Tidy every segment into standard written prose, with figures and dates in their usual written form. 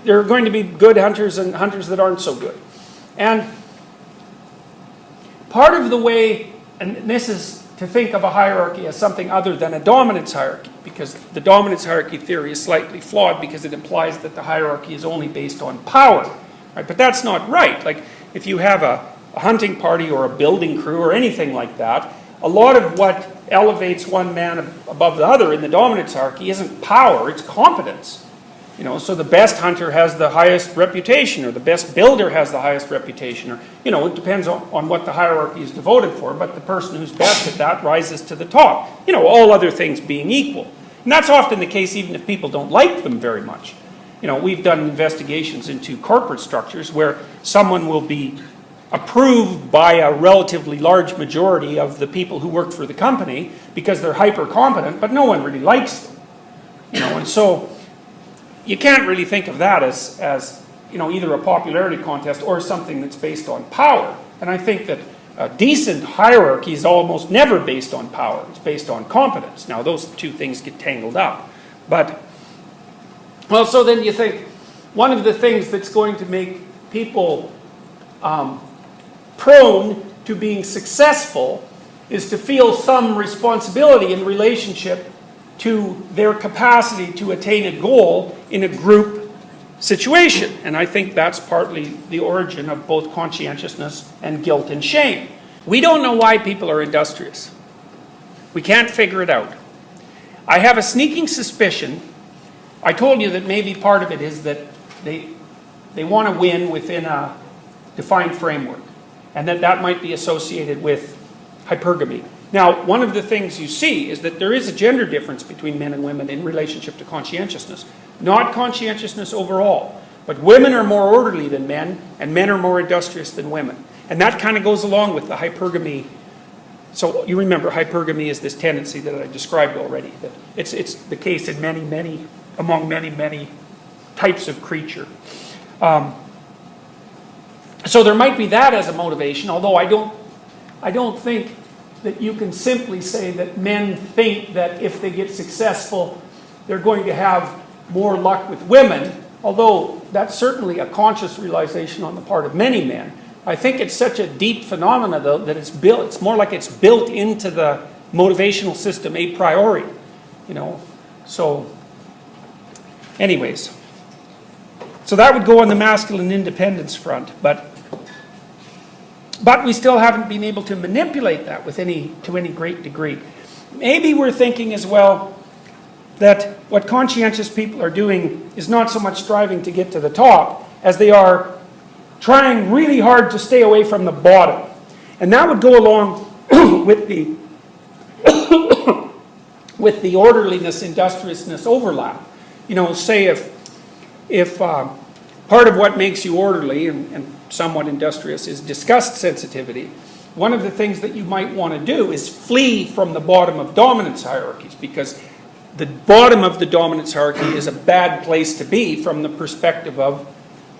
there are going to be good hunters and hunters that aren't so good. And part of the way, and this is to think of a hierarchy as something other than a dominance hierarchy, because the dominance hierarchy theory is slightly flawed because it implies that the hierarchy is only based on power. Right? But that's not right. Like if you have a hunting party or a building crew or anything like that, a lot of what elevates one man above the other in the dominance hierarchy isn't power, it's competence. You know, so the best hunter has the highest reputation, or the best builder has the highest reputation, or, you know, it depends on what the hierarchy is devoted for, but the person who's best at that rises to the top. You know, all other things being equal. And that's often the case even if people don't like them very much. You know, we've done investigations into corporate structures where someone will be approved by a relatively large majority of the people who work for the company because they're hyper competent, but no one really likes them. You know, and so you can't really think of that as you know, either a popularity contest or something that's based on power. And I think that a decent hierarchy is almost never based on power. It's based on competence. Now, those two things get tangled up. But, well, so then you think one of the things that's going to make people prone to being successful is to feel some responsibility in relationship to their capacity to attain a goal in a group situation. And I think that's partly the origin of both conscientiousness and guilt and shame. We don't know why people are industrious. We can't figure it out. I have a sneaking suspicion. I told you that maybe part of it is that they want to win within a defined framework, and that might be associated with hypergamy. Now, one of the things you see is that there is a gender difference between men and women in relationship to conscientiousness. Not conscientiousness overall, but women are more orderly than men, and men are more industrious than women. And that kind of goes along with the hypergamy. So you remember hypergamy is this tendency that I described already. That it's the case in among many types of creature. So there might be that as a motivation, although I don't think that you can simply say that men think that if they get successful, they're going to have more luck with women, although that's certainly a conscious realization on the part of many men. I think it's such a deep phenomena, though, that it's more like it's built into the motivational system a priori, you know. So, anyways. So that would go on the masculine independence front, but we still haven't been able to manipulate that to any great degree. Maybe we're thinking as well that what conscientious people are doing is not so much striving to get to the top as they are trying really hard to stay away from the bottom. And that would go along with the with the orderliness, industriousness overlap. You know, say if part of what makes you orderly and somewhat industrious is disgust sensitivity, one of the things that you might want to do is flee from the bottom of dominance hierarchies, because the bottom of the dominance hierarchy is a bad place to be from the perspective of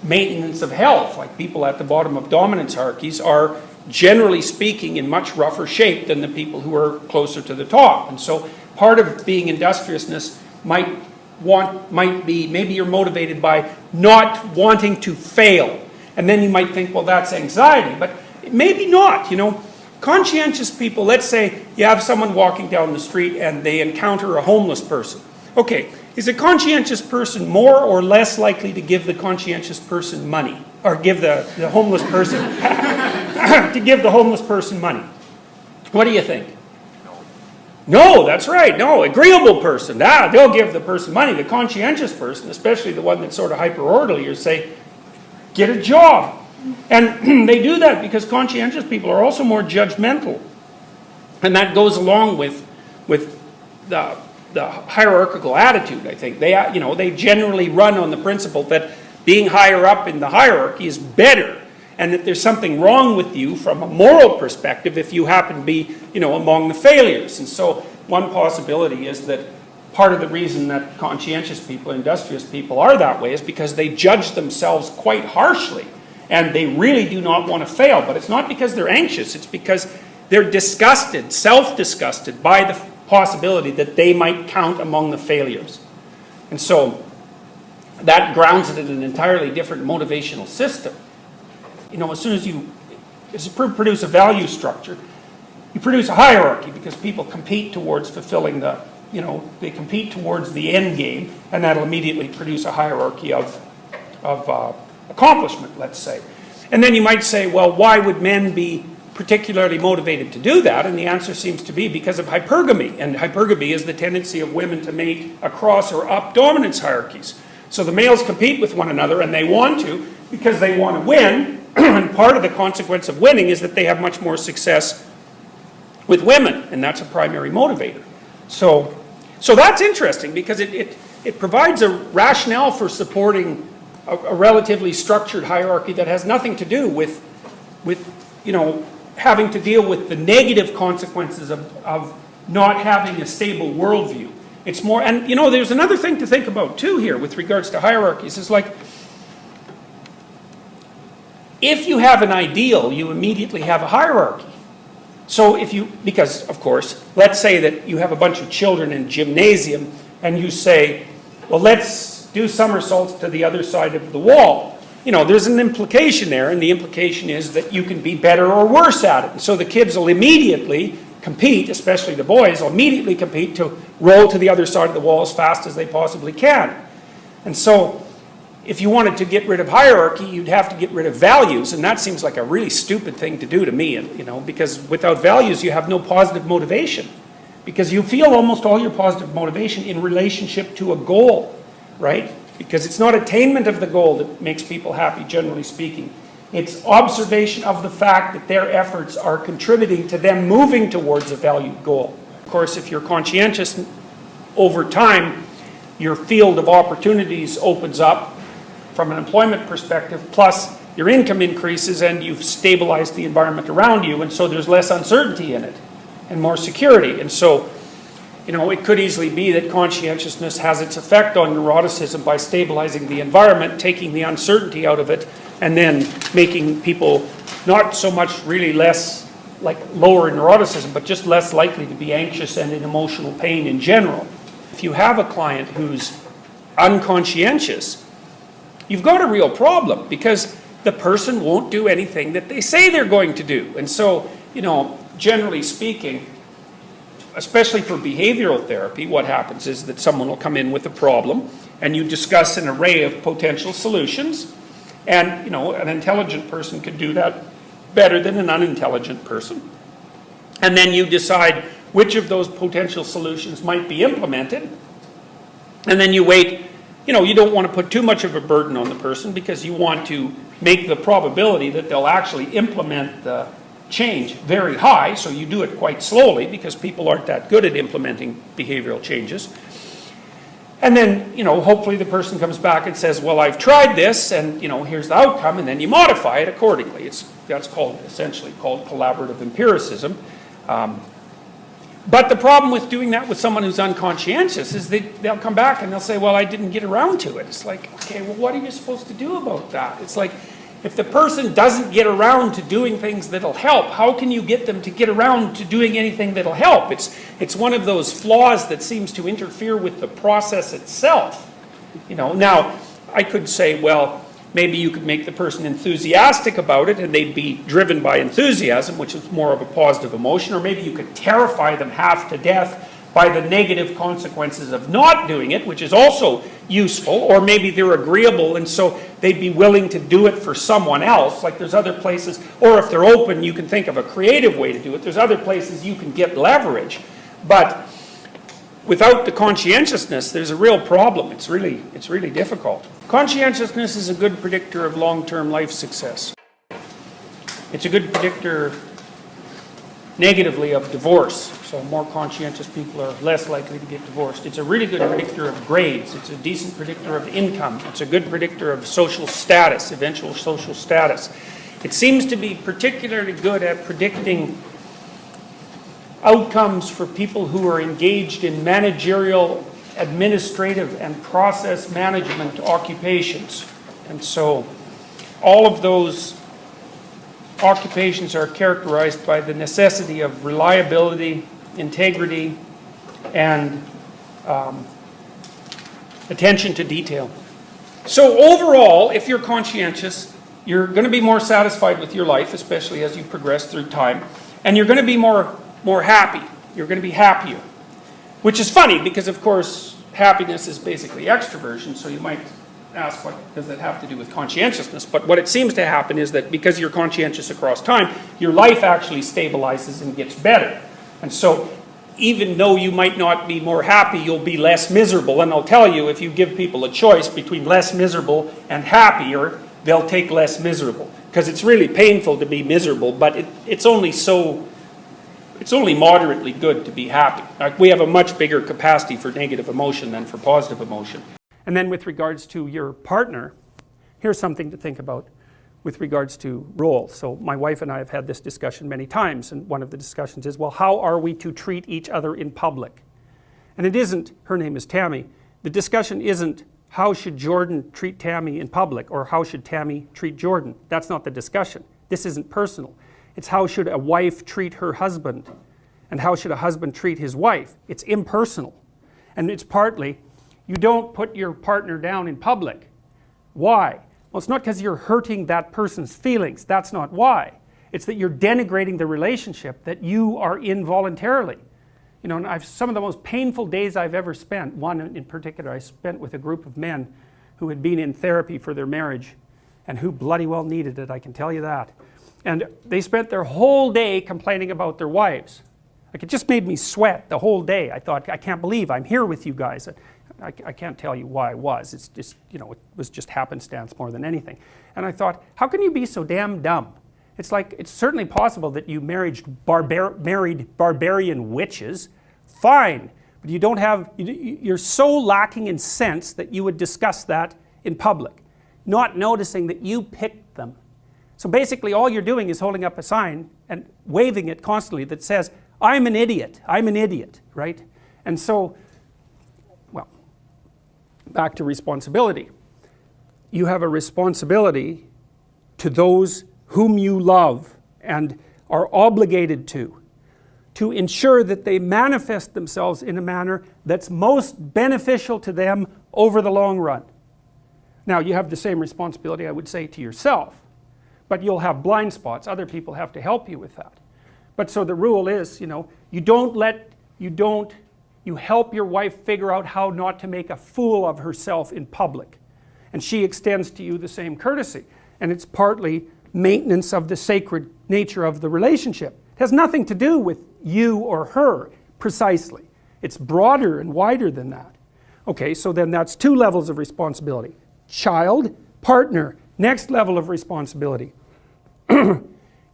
maintenance of health. Like, people at the bottom of dominance hierarchies are, generally speaking, in much rougher shape than the people who are closer to the top. And so part of being industriousness might be, maybe you're motivated by not wanting to fail. And then you might think, well, that's anxiety. But maybe not, you know. Conscientious people, let's say you have someone walking down the street and they encounter a homeless person. Okay, is a conscientious person more or less likely to give the conscientious person money? Or give the homeless person, to give the homeless person money? What do you think? No, that's right. No, agreeable person. They'll give the person money. The conscientious person, especially the one that's sort of hyper-orderly, will say, get a job. And they do that because conscientious people are also more judgmental. And that goes along with the hierarchical attitude, I think. They generally run on the principle that being higher up in the hierarchy is better, and that there's something wrong with you from a moral perspective if you happen to be, among the failures. And so one possibility is that part of the reason that conscientious people, industrious people are that way is because they judge themselves quite harshly. And they really do not want to fail. But it's not because they're anxious. It's because they're disgusted, self-disgusted by the possibility that they might count among the failures. And so that grounds it in an entirely different motivational system. As soon as you produce a value structure, you produce a hierarchy because people compete towards fulfilling they compete towards the end game, and that'll immediately produce a hierarchy of accomplishment, let's say. And then you might say, well, why would men be particularly motivated to do that? And the answer seems to be because of hypergamy. And hypergamy is the tendency of women to mate across or up dominance hierarchies. So the males compete with one another, and they want to because they want to win. And part of the consequence of winning is that they have much more success with women, and that's a primary motivator. So that's interesting because it provides a rationale for supporting a relatively structured hierarchy that has nothing to do with having to deal with the negative consequences of not having a stable worldview. It's more, and there's another thing to think about too here with regards to hierarchies. It's like, if you have an ideal, you immediately have a hierarchy. So because of course, let's say that you have a bunch of children in gymnasium and you say, well, let's do somersaults to the other side of the wall. There's an implication there, and the implication is that you can be better or worse at it. And so the kids will immediately compete, especially the boys, will immediately compete to roll to the other side of the wall as fast as they possibly can. And so if you wanted to get rid of hierarchy, you'd have to get rid of values, and that seems like a really stupid thing to do to me, because without values you have no positive motivation. Because you feel almost all your positive motivation in relationship to a goal, right? Because it's not attainment of the goal that makes people happy, generally speaking. It's observation of the fact that their efforts are contributing to them moving towards a valued goal. Of course, if you're conscientious, over time, your field of opportunities opens up from an employment perspective, plus your income increases and you've stabilized the environment around you, and so there's less uncertainty in it and more security. And so, it could easily be that conscientiousness has its effect on neuroticism by stabilizing the environment, taking the uncertainty out of it, and then making people not so much really less, like lower in neuroticism, but just less likely to be anxious and in emotional pain in general. If you have a client who's unconscientious, you've got a real problem because the person won't do anything that they say they're going to do. And so, generally speaking, especially for behavioral therapy, what happens is that someone will come in with a problem and you discuss an array of potential solutions. And, an intelligent person could do that better than an unintelligent person. And then you decide which of those potential solutions might be implemented. And then you wait. You don't want to put too much of a burden on the person because you want to make the probability that they'll actually implement the change very high, so you do it quite slowly because people aren't that good at implementing behavioral changes. And then, hopefully the person comes back and says, well, I've tried this, and, here's the outcome, and then you modify it accordingly. That's essentially called collaborative empiricism. But the problem with doing that with someone who's unconscientious is they'll come back and they'll say, well, I didn't get around to it. It's like, okay, well, what are you supposed to do about that? It's like, if the person doesn't get around to doing things that'll help, how can you get them to get around to doing anything that'll help? It's one of those flaws that seems to interfere with the process itself. Now, I could say, well, maybe you could make the person enthusiastic about it and they'd be driven by enthusiasm, which is more of a positive emotion, or maybe you could terrify them half to death by the negative consequences of not doing it, which is also useful, or maybe they're agreeable and so they'd be willing to do it for someone else. Like there's other places, or if they're open, you can think of a creative way to do it. There's other places you can get leverage. But without the conscientiousness, there's a real problem. It's really difficult. Conscientiousness is a good predictor of long-term life success. It's a good predictor negatively of divorce. So more conscientious people are less likely to get divorced. It's a really good predictor of grades. It's a decent predictor of income. It's a good predictor of social status, eventual social status. It seems to be particularly good at predicting outcomes for people who are engaged in managerial, administrative, and process management occupations. And so all of those occupations are characterized by the necessity of reliability, integrity, and attention to detail. So overall, if you're conscientious, you're going to be more satisfied with your life, especially as you progress through time, and you're going to be more happy. You're going to be happier, which is funny because, of course, happiness is basically extroversion, so you might ask, what does that have to do with conscientiousness? But what it seems to happen is that because you're conscientious across time, your life actually stabilizes and gets better. And so even though you might not be more happy, you'll be less miserable. And I'll tell you, if you give people a choice between less miserable and happier, they'll take less miserable. Because it's really painful to be miserable, but it's only moderately good to be happy. Like, we have a much bigger capacity for negative emotion than for positive emotion. And then with regards to your partner, here's something to think about with regards to roles. So my wife and I have had this discussion many times, and one of the discussions is, well, how are we to treat each other in public? And it isn't, her name is Tammy, the discussion isn't how should Jordan treat Tammy in public or how should Tammy treat Jordan. That's not the discussion. This isn't personal. It's how should a wife treat her husband and how should a husband treat his wife. It's impersonal. And it's partly, you don't put your partner down in public. Why? Well, it's not because you're hurting that person's feelings. That's not why. It's that you're denigrating the relationship that you are in voluntarily. You know, and some of the most painful days I've ever spent, one in particular I spent with a group of men who had been in therapy for their marriage and who bloody well needed it, I can tell you that. And they spent their whole day complaining about their wives. Like, it just made me sweat the whole day. I thought, I can't believe I'm here with you guys. I can't tell you why I was. It's just, you know, it was just happenstance more than anything. And I thought, how can you be so damn dumb? It's like, it's certainly possible that you married barbarian witches. Fine. But you don't have, you're so lacking in sense that you would discuss that in public, not noticing that you picked them. So basically all you're doing is holding up a sign and waving it constantly that says, I'm an idiot, right? And so, well, back to responsibility. You have a responsibility to those whom you love and are obligated to ensure that they manifest themselves in a manner that's most beneficial to them over the long run. Now, you have the same responsibility, I would say, to yourself, but you'll have blind spots. Other people have to help you with that. But so the rule is, you know, you help your wife figure out how not to make a fool of herself in public. And she extends to you the same courtesy. And it's partly maintenance of the sacred nature of the relationship. It has nothing to do with you or her, precisely. It's broader and wider than that. Okay, so then that's two levels of responsibility. Child, partner, next level of responsibility.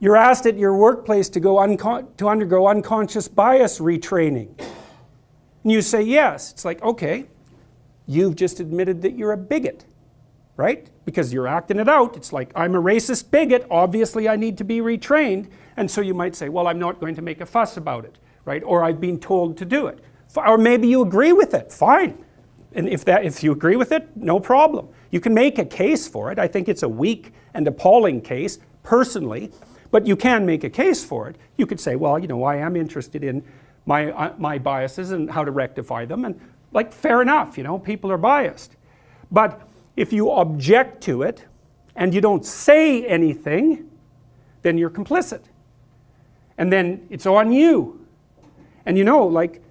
You're asked at your workplace to undergo unconscious bias retraining. And you say yes. It's like, okay, you've just admitted that you're a bigot, right? Because you're acting it out. It's like, I'm a racist bigot, obviously I need to be retrained. And so you might say, well, I'm not going to make a fuss about it, right? Or I've been told to do it. Or maybe you agree with it, fine. And if you agree with it, no problem. You can make a case for it. I think it's a weak and appalling case, personally, but you can make a case for it. You could say, well, you know, I am interested in my biases and how to rectify them, and like, fair enough, you know, people are biased. But if you object to it and you don't say anything, then you're complicit. And then it's on you. And you know, like,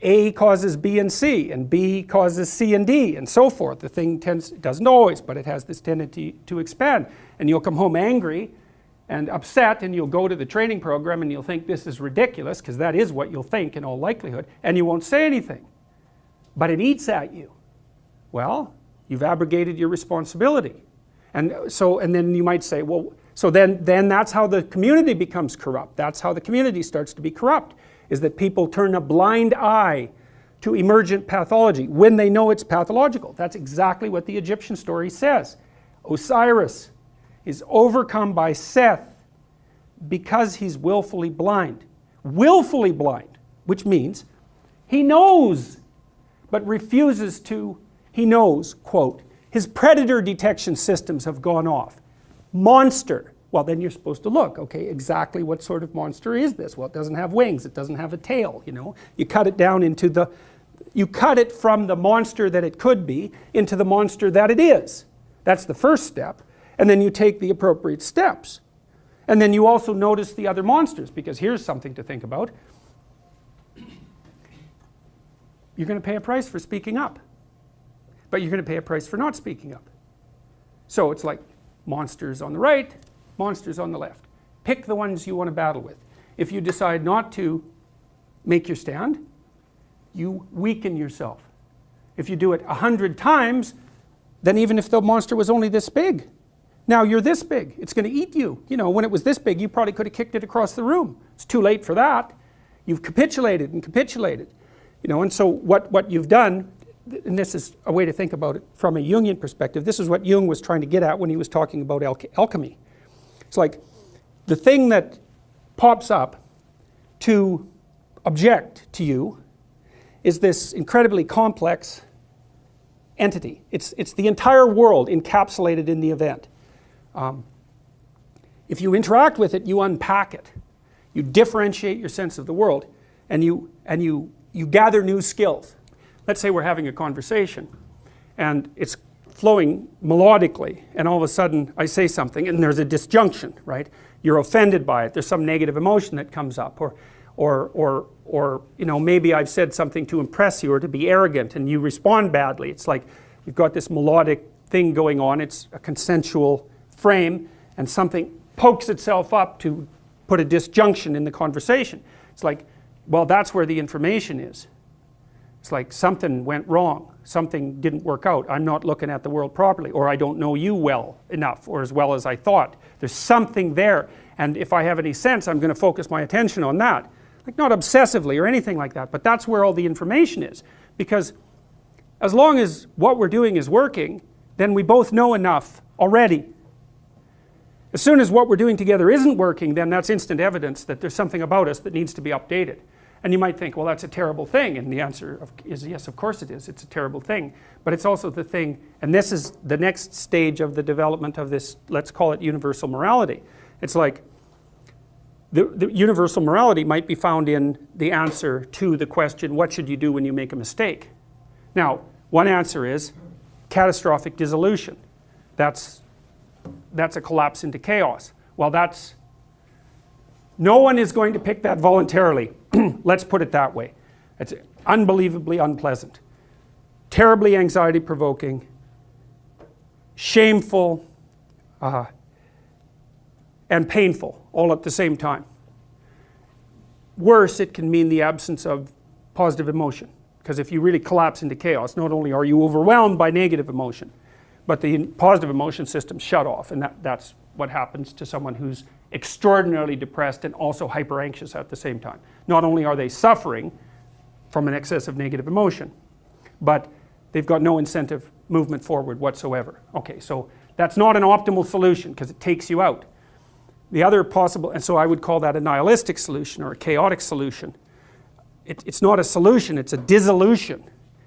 A causes B and C, and B causes C and D, and so forth. The thing it doesn't always, but it has this tendency to expand. And you'll come home angry and upset, and you'll go to the training program and you'll think this is ridiculous, because that is what you'll think in all likelihood, and you won't say anything. But it eats at you. Well, you've abrogated your responsibility. And then you might say, well, so then that's how the community becomes corrupt. That's how the community starts to be corrupt, is that people turn a blind eye to emergent pathology when they know it's pathological. That's exactly what the Egyptian story says. Osiris is overcome by Seth because he's willfully blind. Willfully blind, which means he knows, but refuses to, he knows, quote, his predator detection systems have gone off. Monster. Well, then you're supposed to look, okay, exactly what sort of monster is this? Well, it doesn't have wings, it doesn't have a tail, you know. You cut it down into you cut it from the monster that it could be into the monster that it is. That's the first step. And then you take the appropriate steps. And then you also notice the other monsters, because here's something to think about. You're going to pay a price for speaking up, but you're going to pay a price for not speaking up. So it's like monsters on the right, monsters on the left. Pick the ones you want to battle with. If you decide not to make your stand, you weaken yourself. If you do it 100 times, then even if the monster was only this big, now you're this big, it's going to eat you. You know, when it was this big, you probably could have kicked it across the room. It's too late for that. You've capitulated and capitulated. You know, and so what you've done, and this is a way to think about it from a Jungian perspective, this is what Jung was trying to get at when he was talking about alchemy. It's like the thing that pops up to object to you is this incredibly complex entity. It's the entire world encapsulated in the event. If you interact with it, you unpack it. You differentiate your sense of the world, and you gather new skills. Let's say we're having a conversation, and it's flowing melodically, and all of a sudden I say something, and there's a disjunction, right? You're offended by it. There's some negative emotion that comes up, or you know, maybe I've said something to impress you or to be arrogant, and you respond badly. It's like you've got this melodic thing going on. It's a consensual frame, and something pokes itself up to put a disjunction in the conversation. It's like, well, that's where the information is. It's like something went wrong, something didn't work out, I'm not looking at the world properly, or I don't know you well enough, or as well as I thought. There's something there, and if I have any sense, I'm going to focus my attention on that. Like, not obsessively or anything like that, but that's where all the information is. Because as long as what we're doing is working, then we both know enough already. As soon as what we're doing together isn't working, then that's instant evidence that there's something about us that needs to be updated. And you might think, well, that's a terrible thing, and the answer is yes, of course it is. It's a terrible thing, but it's also the thing, and this is the next stage of the development of this, let's call it universal morality. It's like the universal morality might be found in the answer to the question, what should you do when you make a mistake? Now, one answer is catastrophic dissolution. That's a collapse into chaos. Well, no one is going to pick that voluntarily. Let's put it that way. It's unbelievably unpleasant, terribly anxiety provoking, shameful, and painful all at the same time. Worse, it can mean the absence of positive emotion, because if you really collapse into chaos, not only are you overwhelmed by negative emotion, but the positive emotion system shut off, and that's what happens to someone who's extraordinarily depressed and also hyper anxious at the same time. Not only are they suffering from an excess of negative emotion, but they've got no incentive movement forward whatsoever. Okay, so that's not an optimal solution because it takes you out. The other possible, and so I would call that a nihilistic solution or a chaotic solution. It's not a solution, it's a dissolution.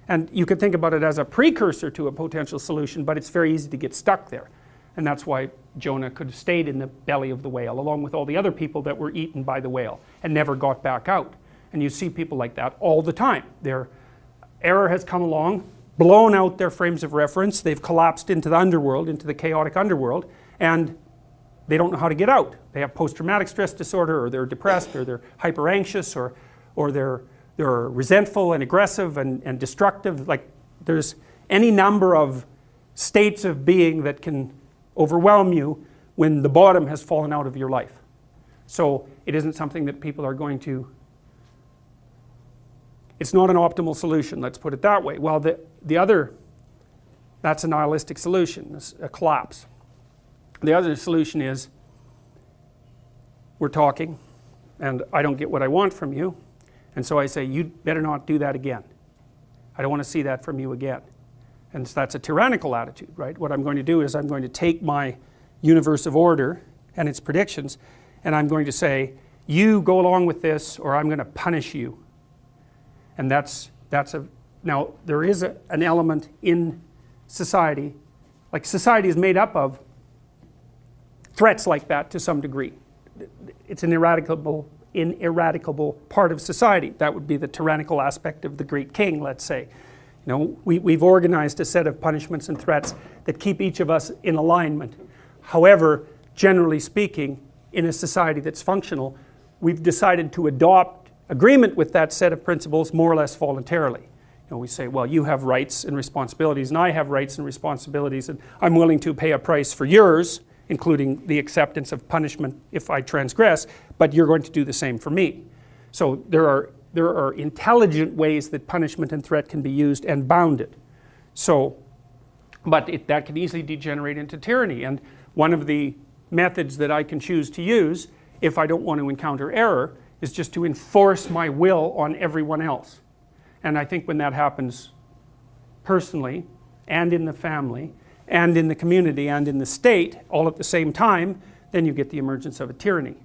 And you could think about it as a precursor to a potential solution, but it's very easy to get stuck there. And that's why Jonah could have stayed in the belly of the whale along with all the other people that were eaten by the whale and never got back out. And you see people like that all the time. Their error has come along, blown out their frames of reference, they've collapsed into the underworld, into the chaotic underworld, and they don't know how to get out. They have post-traumatic stress disorder, or they're depressed, or they're hyper anxious, or they're resentful and aggressive and destructive. Like, there's any number of states of being that can overwhelm you when the bottom has fallen out of your life. So it isn't something that people are going to, it's not an optimal solution, let's put it that way. Well, the other, that's a nihilistic solution, a collapse. The other solution is, we're talking, and I don't get what I want from you, and so I say, you better not do that again. I don't want to see that from you again. And so that's a tyrannical attitude, right? What I'm going to do is I'm going to take my universe of order and its predictions, and I'm going to say, you go along with this, or I'm going to punish you. And now there is an element in society, like society is made up of threats like that to some degree. It's an ineradicable ineradicable part of society. That would be the tyrannical aspect of the great king, let's say. You know, we've organized a set of punishments and threats that keep each of us in alignment. However, generally speaking, in a society that's functional, we've decided to adopt agreement with that set of principles more or less voluntarily. You know, we say, well, you have rights and responsibilities, and I have rights and responsibilities, and I'm willing to pay a price for yours, including the acceptance of punishment if I transgress, but you're going to do the same for me. So there are intelligent ways that punishment and threat can be used and bounded. So, but that can easily degenerate into tyranny. And one of the methods that I can choose to use, if I don't want to encounter error, is just to enforce my will on everyone else. And I think when that happens personally, and in the family, and in the community, and in the state, all at the same time, then you get the emergence of a tyranny.